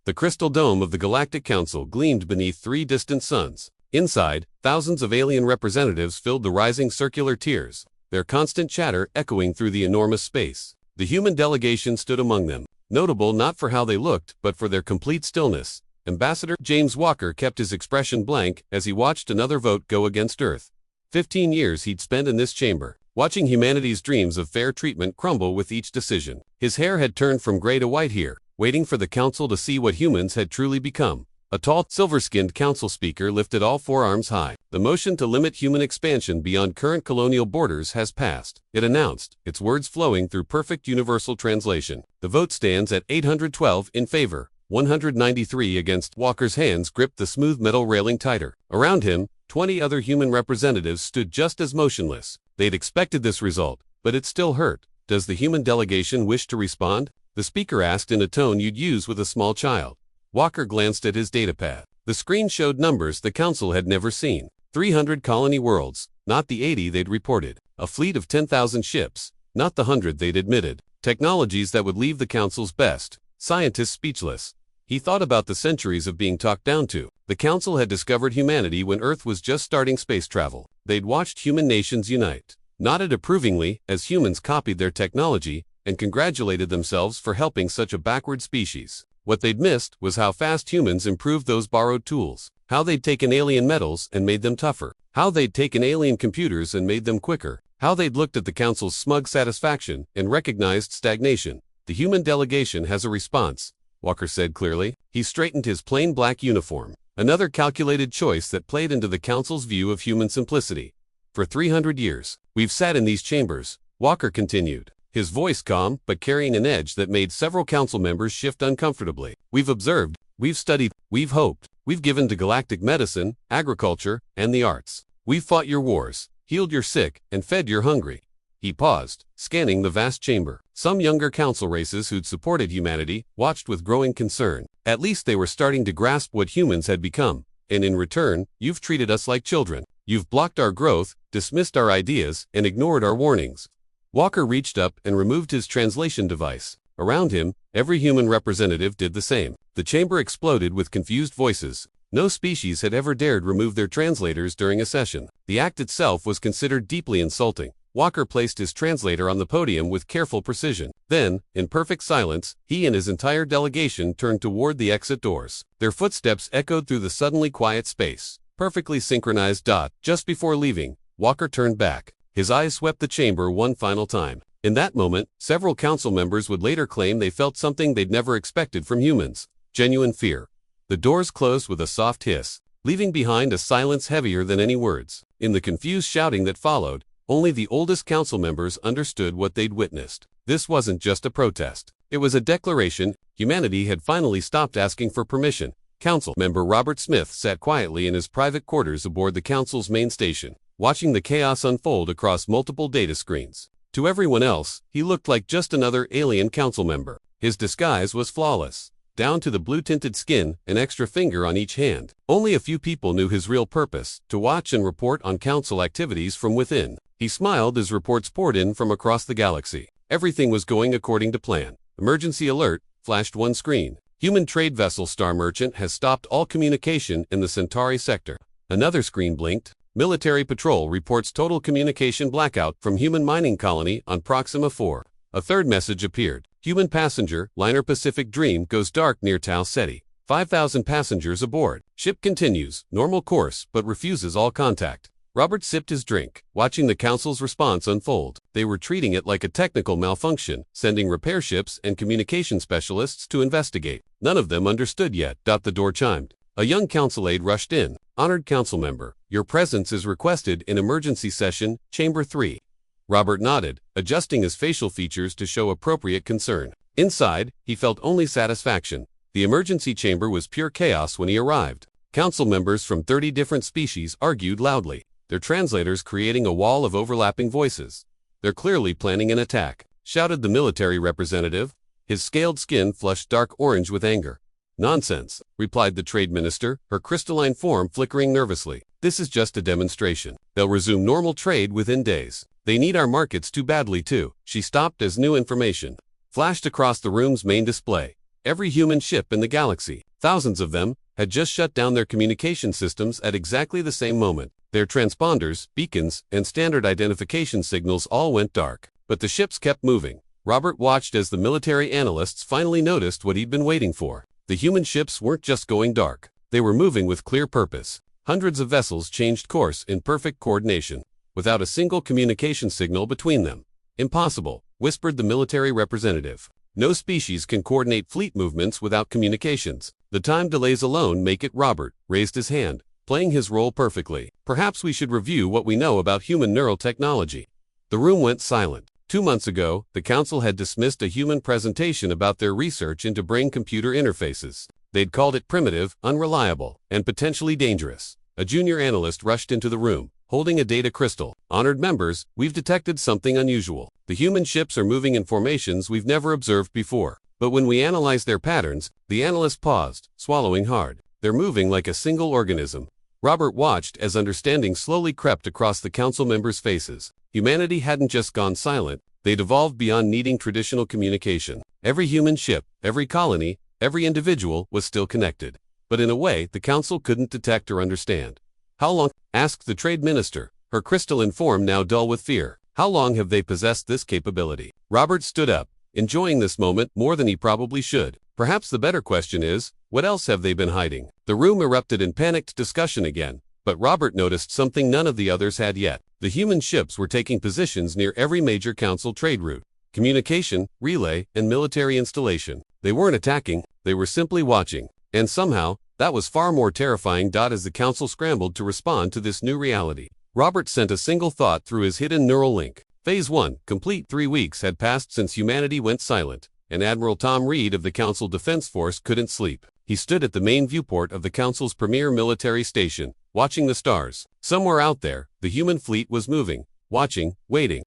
The crystal dome of the Galactic Council gleamed beneath 3 distant suns. Inside, thousands of alien representatives filled the rising circular tiers, their constant chatter echoing through the enormous space. The human delegation stood among them, notable not for how they looked, but for their complete stillness. Ambassador James Walker kept his expression blank as he watched another vote go against Earth. 15 years he'd spent in this chamber, watching humanity's dreams of fair treatment crumble with each decision. His hair had turned from gray to white here, waiting for the council to see what humans had truly become. A tall, silver-skinned council speaker lifted all 4 arms high. The motion to limit human expansion beyond current colonial borders has passed, it announced, its words flowing through perfect universal translation. The vote stands at 812 in favor, 193 against. Walker's hands gripped the smooth metal railing tighter. Around him, 20 other human representatives stood just as motionless. They'd expected this result, but it still hurt. Does the human delegation wish to respond? The speaker asked in a tone you'd use with a small child. Walker glanced at his datapad. The screen showed numbers the council had never seen. 300 colony worlds, not the 80 they'd reported. A fleet of 10,000 ships, not the 100 they'd admitted. Technologies that would leave the council's best scientists speechless. He thought about the centuries of being talked down to. The council had discovered humanity when Earth was just starting space travel. They'd watched human nations unite, nodded approvingly as humans copied their technology, and congratulated themselves for helping such a backward species. What they'd missed was how fast humans improved those borrowed tools, how they'd taken alien metals and made them tougher, how they'd taken alien computers and made them quicker, how they'd looked at the council's smug satisfaction and recognized stagnation. The human delegation has a response, Walker said clearly. He straightened his plain black uniform, another calculated choice that played into the council's view of human simplicity. For 300 years, we've sat in these chambers, Walker continued, his voice calm but carrying an edge that made several council members shift uncomfortably. We've observed, we've studied, we've hoped, we've given to galactic medicine, agriculture, and the arts. We've fought your wars, healed your sick, and fed your hungry. He paused, scanning the vast chamber. Some younger council races who'd supported humanity watched with growing concern. At least they were starting to grasp what humans had become. And in return, you've treated us like children. You've blocked our growth, dismissed our ideas, and ignored our warnings. Walker reached up and removed his translation device. Around him, every human representative did the same. The chamber exploded with confused voices. No species had ever dared remove their translators during a session. The act itself was considered deeply insulting. Walker placed his translator on the podium with careful precision. Then, in perfect silence, he and his entire delegation turned toward the exit doors. Their footsteps echoed through the suddenly quiet space. Perfectly synchronized. Just before leaving, Walker turned back. His eyes swept the chamber one final time. In that moment, several council members would later claim they felt something they'd never expected from humans: genuine fear. The doors closed with a soft hiss, leaving behind a silence heavier than any words. In the confused shouting that followed, only the oldest council members understood what they'd witnessed. This wasn't just a protest. It was a declaration. Humanity had finally stopped asking for permission. Council member Robert Smith sat quietly in his private quarters aboard the council's main station, watching the chaos unfold across multiple data screens. To everyone else, he looked like just another alien council member. His disguise was flawless, down to the blue-tinted skin, an extra finger on each hand. Only a few people knew his real purpose: to watch and report on council activities from within. He smiled as reports poured in from across the galaxy. Everything was going according to plan. Emergency alert, flashed one screen. Human trade vessel Star Merchant has stopped all communication in the Centauri sector. Another screen blinked. Military patrol reports total communication blackout from human mining colony on Proxima 4. A third message appeared. Human passenger, liner Pacific Dream goes dark near Tau Ceti. 5,000 passengers aboard. Ship continues, normal course, but refuses all contact. Robert sipped his drink, watching the council's response unfold. They were treating it like a technical malfunction, sending repair ships and communication specialists to investigate. None of them understood yet. The door chimed. A young council aide rushed in. Honored council member, your presence is requested in emergency session, Chamber 3. Robert nodded, adjusting his facial features to show appropriate concern. Inside, he felt only satisfaction. The emergency chamber was pure chaos when he arrived. Council members from 30 different species argued loudly, their translators creating a wall of overlapping voices. They're clearly planning an attack, shouted the military representative. His scaled skin flushed dark orange with anger. Nonsense, replied the trade minister, her crystalline form flickering nervously. This is just a demonstration. They'll resume normal trade within days. They need our markets too badly too. She stopped as new information flashed across the room's main display. Every human ship in the galaxy, thousands of them, had just shut down their communication systems at exactly the same moment. Their transponders, beacons, and standard identification signals all went dark. But the ships kept moving. Robert watched as the military analysts finally noticed what he'd been waiting for. The human ships weren't just going dark. They were moving with clear purpose. Hundreds of vessels changed course in perfect coordination, without a single communication signal between them. Impossible, whispered the military representative. No species can coordinate fleet movements without communications. The time delays alone make it. Robert raised his hand, playing his role perfectly. Perhaps we should review what we know about human neural technology. The room went silent. 2 months ago, the council had dismissed a human presentation about their research into brain-computer interfaces. They'd called it primitive, unreliable, and potentially dangerous. A junior analyst rushed into the room, holding a data crystal. Honored members, we've detected something unusual. The human ships are moving in formations we've never observed before. But when we analyze their patterns, the analyst paused, swallowing hard. They're moving like a single organism. Robert watched as understanding slowly crept across the council members' faces. Humanity hadn't just gone silent, they'd evolved beyond needing traditional communication. Every human ship, every colony, every individual was still connected. But in a way the council couldn't detect or understand. How long? Asked the trade minister, her crystalline form now dull with fear. How long have they possessed this capability? Robert stood up, enjoying this moment more than he probably should. Perhaps the better question is, what else have they been hiding? The room erupted in panicked discussion again, but Robert noticed something none of the others had yet. The human ships were taking positions near every major council trade route, communication, relay, and military installation. They weren't attacking, they were simply watching. And somehow, that was far more terrifying. As the council scrambled to respond to this new reality, Robert sent a single thought through his hidden neural link. Phase 1, complete. 3 weeks had passed since humanity went silent, and Admiral Tom Reed of the Council Defense Force couldn't sleep. He stood at the main viewport of the Council's premier military station, watching the stars. Somewhere out there, the human fleet was moving, watching, waiting.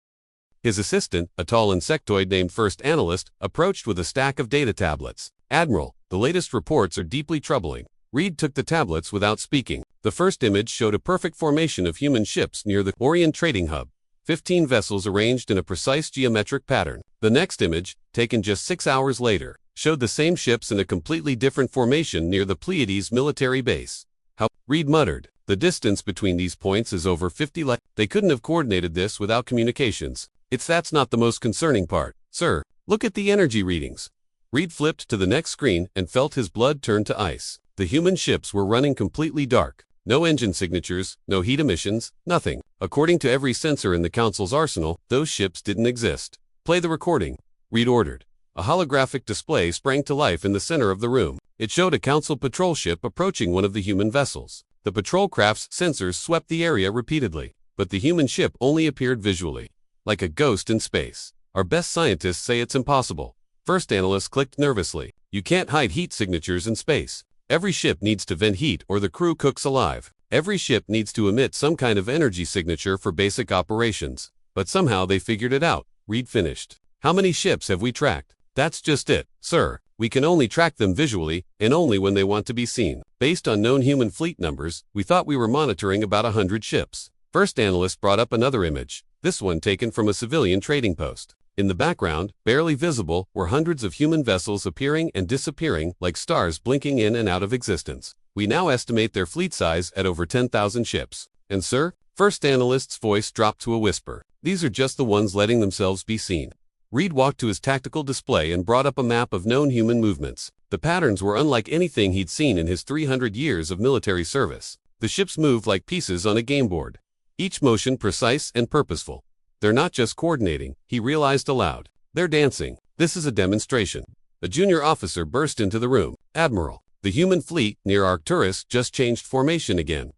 His assistant, a tall insectoid named First Analyst, approached with a stack of data tablets. Admiral, the latest reports are deeply troubling. Reed took the tablets without speaking. The first image showed a perfect formation of human ships near the Orient trading hub. 15 vessels arranged in a precise geometric pattern. The next image, taken just 6 hours later, showed the same ships in a completely different formation near the Pleiades military base. How? Reed muttered. The distance between these points is over 50 light. They couldn't have coordinated this without communications. That's not the most concerning part. Sir, look at the energy readings. Reed flipped to the next screen and felt his blood turn to ice. The human ships were running completely dark. No engine signatures, no heat emissions, nothing. According to every sensor in the Council's arsenal, those ships didn't exist. Play the recording, Reed ordered. A holographic display sprang to life in the center of the room. It showed a Council patrol ship approaching one of the human vessels. The patrol craft's sensors swept the area repeatedly, but the human ship only appeared visually, like a ghost in space. Our best scientists say it's impossible. First Analyst clicked nervously. You can't hide heat signatures in space. Every ship needs to vent heat or the crew cooks alive. Every ship needs to emit some kind of energy signature for basic operations. But somehow they figured it out, Reed finished. How many ships have we tracked? That's just it, sir. We can only track them visually, and only when they want to be seen. Based on known human fleet numbers, we thought we were monitoring about 100 ships. First Analyst brought up another image, this one taken from a civilian trading post. In the background, barely visible, were hundreds of human vessels appearing and disappearing like stars blinking in and out of existence. We now estimate their fleet size at over 10,000 ships. And sir, First Analyst's voice dropped to a whisper. These are just the ones letting themselves be seen. Reed walked to his tactical display and brought up a map of known human movements. The patterns were unlike anything he'd seen in his 300 years of military service. The ships moved like pieces on a game board, each motion precise and purposeful. They're not just coordinating, he realized aloud. They're dancing. This is a demonstration. A junior officer burst into the room. Admiral, the human fleet near Arcturus just changed formation again.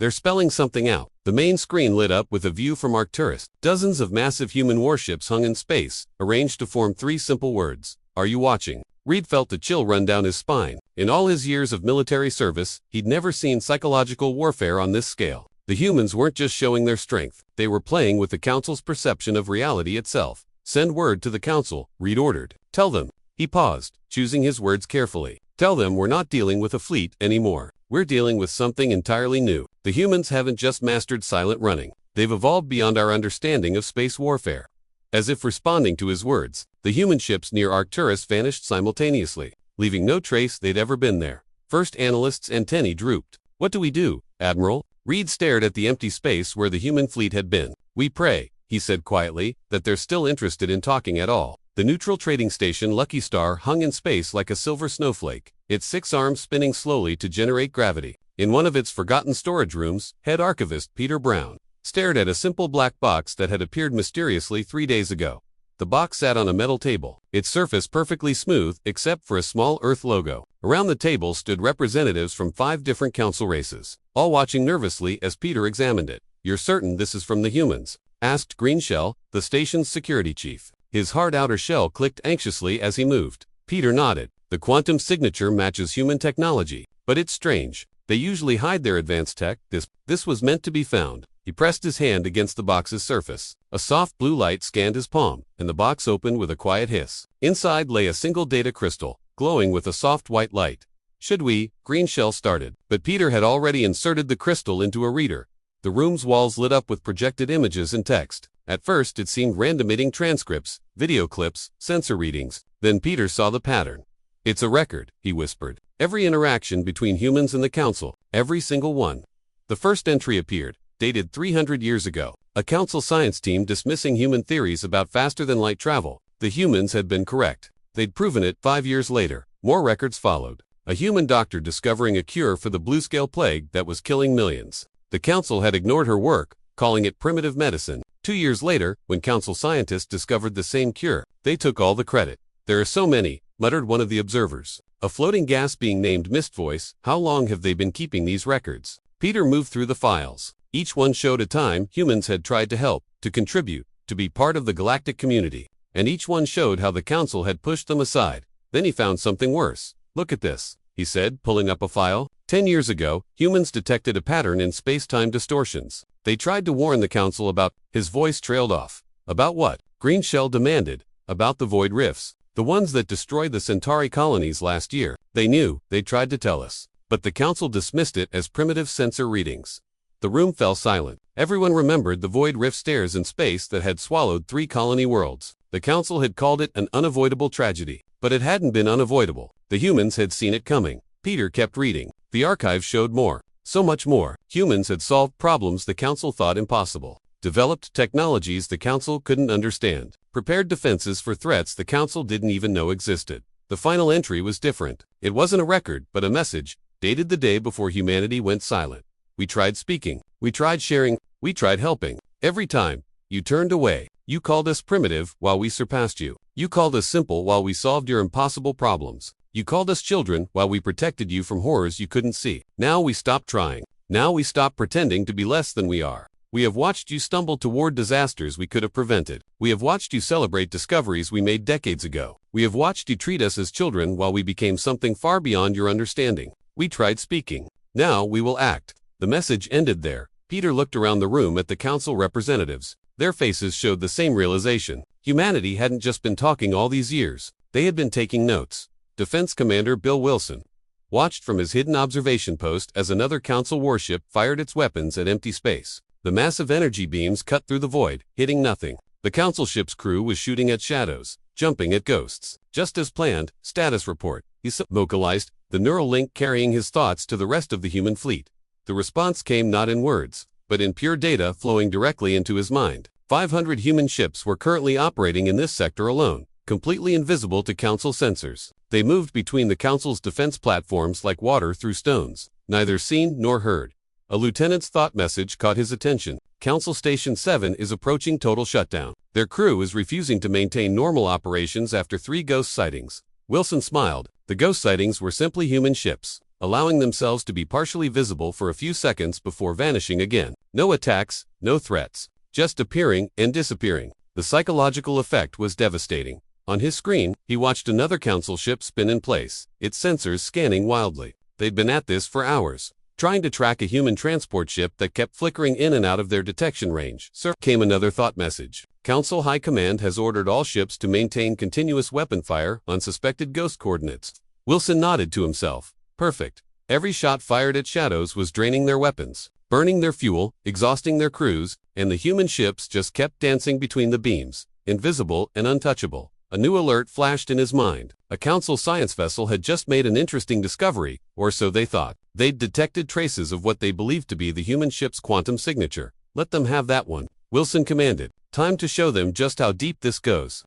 They're spelling something out. The main screen lit up with a view from Arcturus. Dozens of massive human warships hung in space, arranged to form 3 simple words. Are you watching? Reed felt a chill run down his spine. In all his years of military service, he'd never seen psychological warfare on this scale. The humans weren't just showing their strength, they were playing with the Council's perception of reality itself. Send word to the Council, Reed ordered. Tell them. He paused, choosing his words carefully. Tell them we're not dealing with a fleet anymore. We're dealing with something entirely new. The humans haven't just mastered silent running. They've evolved beyond our understanding of space warfare. As if responding to his words, the human ships near Arcturus vanished simultaneously. leaving no trace they'd ever been there. First analyst's antennae drooped. "What do we do, Admiral?" Reed stared at the empty space where the human fleet had been. "We pray," he said quietly, "that they're still interested in talking at all." The neutral trading station Lucky Star hung in space like a silver snowflake, its 6 arms spinning slowly to generate gravity. In one of its forgotten storage rooms, head archivist Peter Brown stared at a simple black box that had appeared mysteriously 3 days ago. The box sat on a metal table, its surface perfectly smooth except for a small Earth logo. Around the table stood representatives from 5 different council races, all watching nervously as Peter examined it. "You're certain this is from the humans?" asked Greenshell, the station's security chief. His hard outer shell clicked anxiously as he moved. Peter nodded. "The quantum signature matches human technology, but it's strange. They usually hide their advanced tech. This was meant to be found." He pressed his hand against the box's surface. A soft blue light scanned his palm, and the box opened with a quiet hiss. Inside lay a single data crystal, glowing with a soft white light. "Should we?" Greenshell started, but Peter had already inserted the crystal into a reader. The room's walls lit up with projected images and text. At first it seemed random transcripts, video clips, sensor readings. Then Peter saw the pattern. "It's a record," he whispered. "Every interaction between humans and the Council, every single one." The first entry appeared, dated 300 years ago. A Council science team dismissing human theories about faster-than-light travel. The humans had been correct. They'd proven it 5 years later. More records followed. A human doctor discovering a cure for the blue-scale plague that was killing millions. The Council had ignored her work, calling it primitive medicine. 2 years later, when Council scientists discovered the same cure, they took all the credit. "There are so many," muttered one of the observers. A floating gas being named Mist Voice. "How long have they been keeping these records?" Peter moved through the files. Each one showed a time humans had tried to help, to contribute, to be part of the galactic community. And each one showed how the Council had pushed them aside. Then he found something worse. "Look at this," he said, pulling up a file. 10 years ago, humans detected a pattern in space-time distortions. They tried to warn the Council about. His voice trailed off. "About what?" Greenshell demanded. "About the void rifts. The ones that destroyed the Centauri colonies last year. They knew, they tried to tell us. But the Council dismissed it as primitive sensor readings." The room fell silent. Everyone remembered the void rift stairs in space that had swallowed 3 colony worlds. The Council had called it an unavoidable tragedy. But it hadn't been unavoidable. The humans had seen it coming. Peter kept reading. The archive showed more. So much more. Humans had solved problems the Council thought impossible. Developed technologies the Council couldn't understand. Prepared defenses for threats the Council didn't even know existed. The final entry was different. It wasn't a record, but a message, dated the day before humanity went silent. "We tried speaking. We tried sharing. We tried helping. Every time, you turned away. You called us primitive while we surpassed you. You called us simple while we solved your impossible problems. You called us children while we protected you from horrors you couldn't see. Now we stopped trying. Now we stopped pretending to be less than we are. We have watched you stumble toward disasters we could have prevented. We have watched you celebrate discoveries we made decades ago. We have watched you treat us as children while we became something far beyond your understanding. We tried speaking. Now we will act." The message ended there. Peter looked around the room at the Council representatives. Their faces showed the same realization. Humanity hadn't just been talking all these years. They had been taking notes. Defense Commander Bill Wilson watched from his hidden observation post as another Council warship fired its weapons at empty space. The massive energy beams cut through the void, hitting nothing. The Council ship's crew was shooting at shadows, jumping at ghosts. "Just as planned, status report," he vocalized, the neural link carrying his thoughts to the rest of the human fleet. The response came not in words, but in pure data flowing directly into his mind. 500 human ships were currently operating in this sector alone, completely invisible to Council sensors. They moved between the Council's defense platforms like water through stones, neither seen nor heard. A lieutenant's thought message caught his attention. "Council Station 7 is approaching total shutdown. Their crew is refusing to maintain normal operations after 3 ghost sightings." Wilson smiled. The ghost sightings were simply human ships, allowing themselves to be partially visible for a few seconds before vanishing again. No attacks, no threats, just appearing and disappearing. The psychological effect was devastating. On his screen, he watched another Council ship spin in place, its sensors scanning wildly. They'd been at this for hours, trying to track a human transport ship that kept flickering in and out of their detection range. "Sir," came another thought message. "Council High Command has ordered all ships to maintain continuous weapon fire on suspected ghost coordinates." Wilson nodded to himself. Perfect. Every shot fired at shadows was draining their weapons, burning their fuel, exhausting their crews, and the human ships just kept dancing between the beams, invisible and untouchable. A new alert flashed in his mind. A Council science vessel had just made an interesting discovery, or so they thought. They'd detected traces of what they believed to be the human ship's quantum signature. Let them have that one, Wilson commanded. Time to show them just how deep this goes.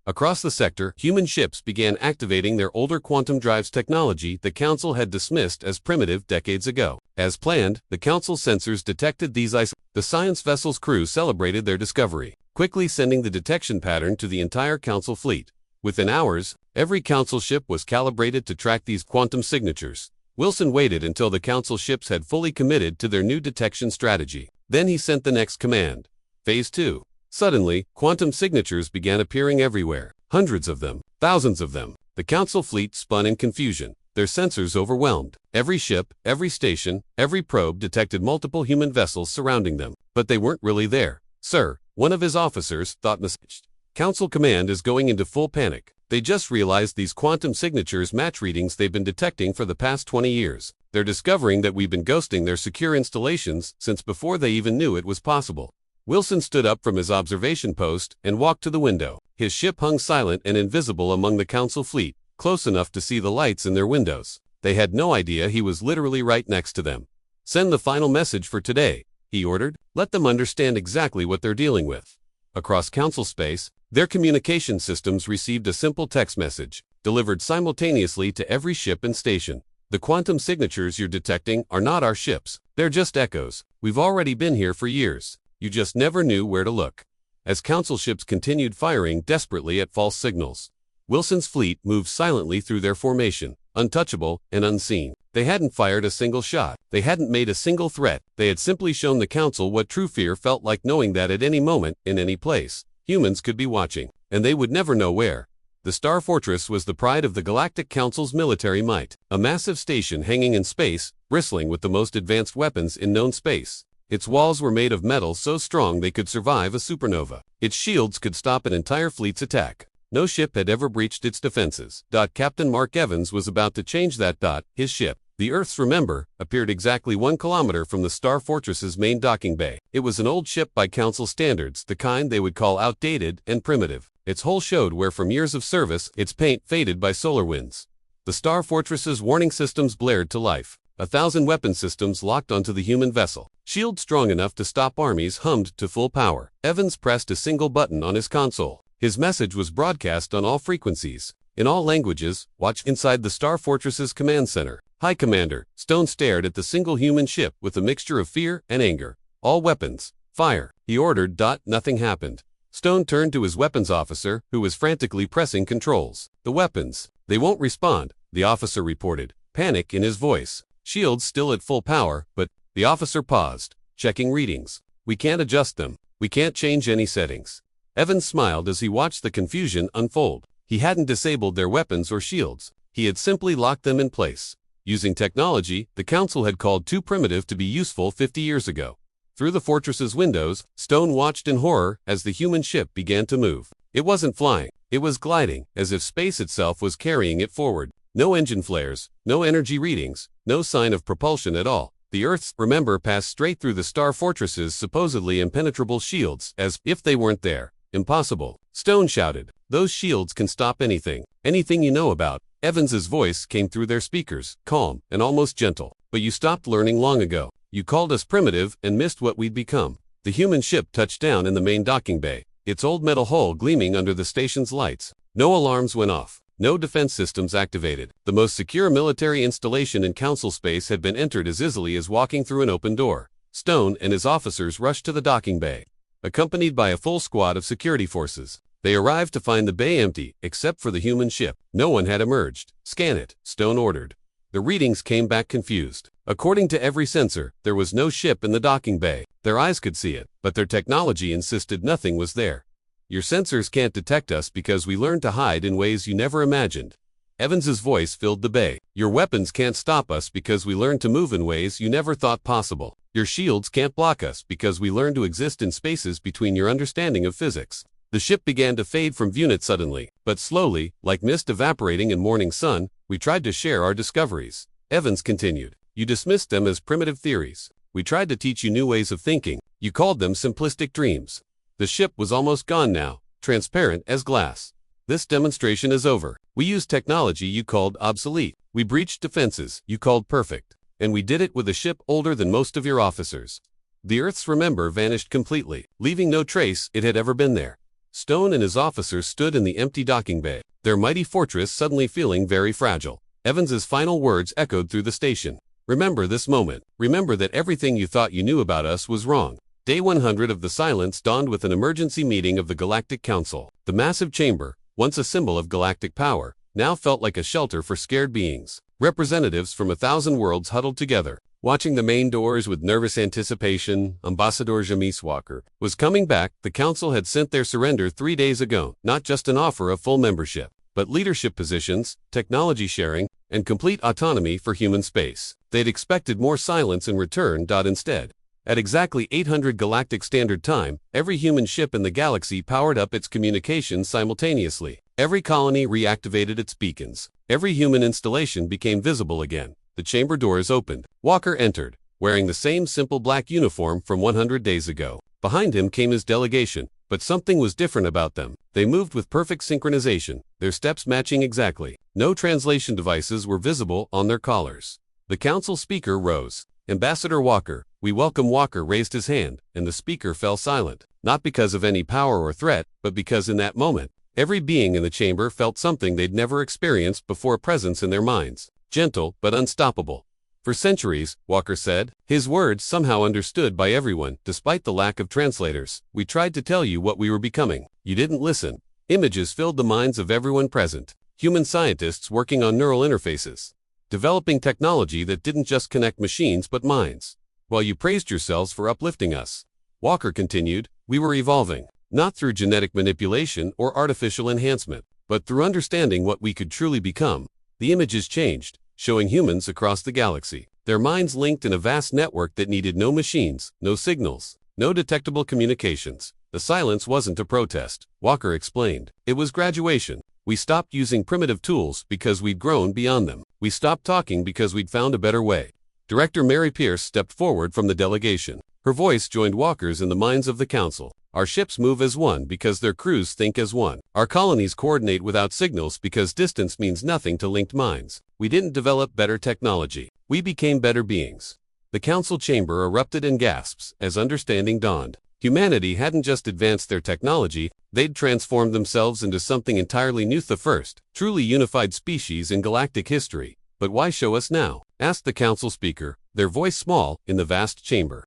Across the sector, human ships began activating their older quantum drives technology the Council had dismissed as primitive decades ago. As planned, the Council sensors detected these The science vessel's crew celebrated their discovery, quickly sending the detection pattern to the entire Council fleet. Within hours, every Council ship was calibrated to track these quantum signatures. Wilson waited until the Council ships had fully committed to their new detection strategy. Then he sent the next command. Phase 2. Suddenly, quantum signatures began appearing everywhere. Hundreds of them, thousands of them. The Council fleet spun in confusion, their sensors overwhelmed. Every ship, every station, every probe detected multiple human vessels surrounding them. But they weren't really there. Sir, one of his officers thought messaged. Council command is going into full panic. They just realized these quantum signatures match readings they've been detecting for the past 20 years. They're discovering that we've been ghosting their secure installations since before they even knew it was possible. Wilson stood up from his observation post and walked to the window. His ship hung silent and invisible among the Council fleet, close enough to see the lights in their windows. They had no idea he was literally right next to them. Send the final message for today, he ordered. Let them understand exactly what they're dealing with. Across Council space, their communication systems received a simple text message, delivered simultaneously to every ship and station. The quantum signatures you're detecting are not our ships. They're just echoes. We've already been here for years. You just never knew where to look. As Council ships continued firing desperately at false signals, Wilson's fleet moved silently through their formation, untouchable and unseen. They hadn't fired a single shot. They hadn't made a single threat. They had simply shown the Council what true fear felt like, knowing that at any moment, in any place, humans could be watching, and they would never know where. The Star Fortress was the pride of the Galactic Council's military might, a massive station hanging in space, bristling with the most advanced weapons in known space. Its walls were made of metal so strong they could survive a supernova. Its shields could stop an entire fleet's attack. No ship had ever breached its defenses. Captain Mark Evans was about to change that. His ship, the Earth's Remember, appeared exactly 1 kilometer from the Star Fortress's main docking bay. It was an old ship by Council standards, the kind they would call outdated and primitive. Its hull showed wear from years of service, its paint faded by solar winds. The Star Fortress's warning systems blared to life. 1,000 weapon systems locked onto the human vessel. Shields strong enough to stop armies hummed to full power. Evans pressed a single button on his console. His message was broadcast on all frequencies. In all languages, watch inside the Star Fortress's command center. Hi, Commander. Stone stared at the single human ship with a mixture of fear and anger. All weapons, fire, he ordered. Nothing happened. Stone turned to his weapons officer, who was frantically pressing controls. The weapons, they won't respond, the officer reported, panic in his voice. Shields still at full power, but the officer paused, checking readings. We can't adjust them. We can't change any settings. Evans smiled as he watched the confusion unfold. He hadn't disabled their weapons or shields. He had simply locked them in place. Using technology the Council had called too primitive to be useful 50 years ago. Through the fortress's windows, Stone watched in horror as the human ship began to move. It wasn't flying. It was gliding, as if space itself was carrying it forward. No engine flares, no energy readings, no sign of propulsion at all. The Earth's Remember passed straight through the Star Fortress's supposedly impenetrable shields, as if they weren't there. Impossible. Stone shouted. Those shields can stop anything. Anything you know about. Evans's voice came through their speakers, calm and almost gentle. But you stopped learning long ago. You called us primitive and missed what we'd become. The human ship touched down in the main docking bay, its old metal hull gleaming under the station's lights. No alarms went off. No defense systems activated. The most secure military installation in Council space had been entered as easily as walking through an open door. Stone and his officers rushed to the docking bay, accompanied by a full squad of security forces. They arrived to find the bay empty, except for the human ship. No one had emerged. Scan it, Stone ordered. The readings came back confused. According to every sensor, there was no ship in the docking bay. Their eyes could see it, but their technology insisted nothing was there. Your sensors can't detect us because we learned to hide in ways you never imagined. Evans's voice filled the bay. Your weapons can't stop us because we learned to move in ways you never thought possible. Your shields can't block us because we learned to exist in spaces between your understanding of physics. The ship began to fade from view suddenly, but slowly, like mist evaporating in morning sun. We tried to share our discoveries. Evans continued. You dismissed them as primitive theories. We tried to teach you new ways of thinking. You called them simplistic dreams. The ship was almost gone now, transparent as glass. This demonstration is over. We used technology you called obsolete. We breached defenses you called perfect. And we did it with a ship older than most of your officers. The Earth's remember vanished completely, leaving no trace it had ever been there. Stone and his officers stood in the empty docking bay, their mighty fortress suddenly feeling very fragile. Evans's final words echoed through the station. Remember this moment. Remember that everything you thought you knew about us was wrong. Day 100 of the silence dawned with an emergency meeting of the Galactic Council. The massive chamber, once a symbol of galactic power, now felt like a shelter for scared beings. Representatives from 1,000 worlds huddled together, watching the main doors with nervous anticipation. Ambassador James Walker was coming back. The council had sent their surrender 3 days ago, not just an offer of full membership, but leadership positions, technology sharing, and complete autonomy for human space. They'd expected more silence in return. Instead, at exactly 800 Galactic Standard Time, every human ship in the galaxy powered up its communications simultaneously. Every colony reactivated its beacons. Every human installation became visible again. The chamber doors opened. Walker entered, wearing the same simple black uniform from 100 days ago. Behind him came his delegation, but something was different about them. They moved with perfect synchronization, their steps matching exactly. No translation devices were visible on their collars. The council speaker rose. Ambassador Walker, we welcome. Walker raised his hand, and the speaker fell silent, not because of any power or threat, but because in that moment, every being in the chamber felt something they'd never experienced before, a presence in their minds, gentle but unstoppable. For centuries, Walker said, his words somehow understood by everyone, despite the lack of translators. We tried to tell you what we were becoming. You didn't listen. Images filled the minds of everyone present. Human scientists working on neural interfaces, developing technology that didn't just connect machines but minds. While you praised yourselves for uplifting us, Walker continued, we were evolving, not through genetic manipulation or artificial enhancement, but through understanding what we could truly become. The images changed, showing humans across the galaxy, their minds linked in a vast network that needed no machines, no signals, no detectable communications. The silence wasn't a protest, Walker explained. It was graduation. We stopped using primitive tools because we'd grown beyond them. We stopped talking because we'd found a better way. Director Mary Pierce stepped forward from the delegation. Her voice joined Walker's in the minds of the council. Our ships move as one because their crews think as one. Our colonies coordinate without signals because distance means nothing to linked minds. We didn't develop better technology. We became better beings. The council chamber erupted in gasps as understanding dawned. Humanity hadn't just advanced their technology, they'd transformed themselves into something entirely new, the first, truly unified species in galactic history. But why show us now? Asked the council speaker, their voice small in the vast chamber.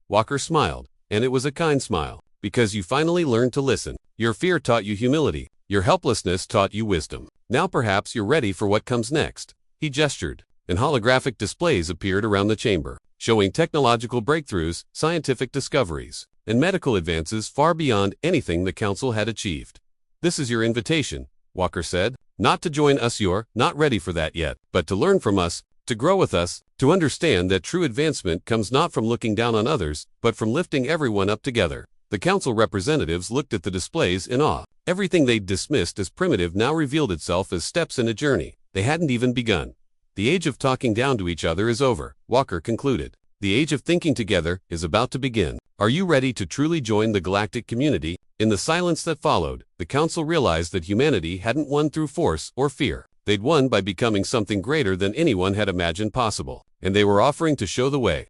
Walker smiled, and it was a kind smile. Because you finally learned to listen. Your fear taught you humility. Your helplessness taught you wisdom. Now perhaps you're ready for what comes next. He gestured, and holographic displays appeared around the chamber, showing technological breakthroughs, scientific discoveries, and medical advances far beyond anything the council had achieved. This is your invitation, Walker said. Not to join us, you're not ready for that yet, but to learn from us, to grow with us, to understand that true advancement comes not from looking down on others, but from lifting everyone up together. The council representatives looked at the displays in awe. Everything they'd dismissed as primitive now revealed itself as steps in a journey they hadn't even begun. The age of talking down to each other is over, Walker concluded. The age of thinking together is about to begin. Are you ready to truly join the galactic community? In the silence that followed, the council realized that humanity hadn't won through force or fear. They'd won by becoming something greater than anyone had imagined possible, and they were offering to show the way.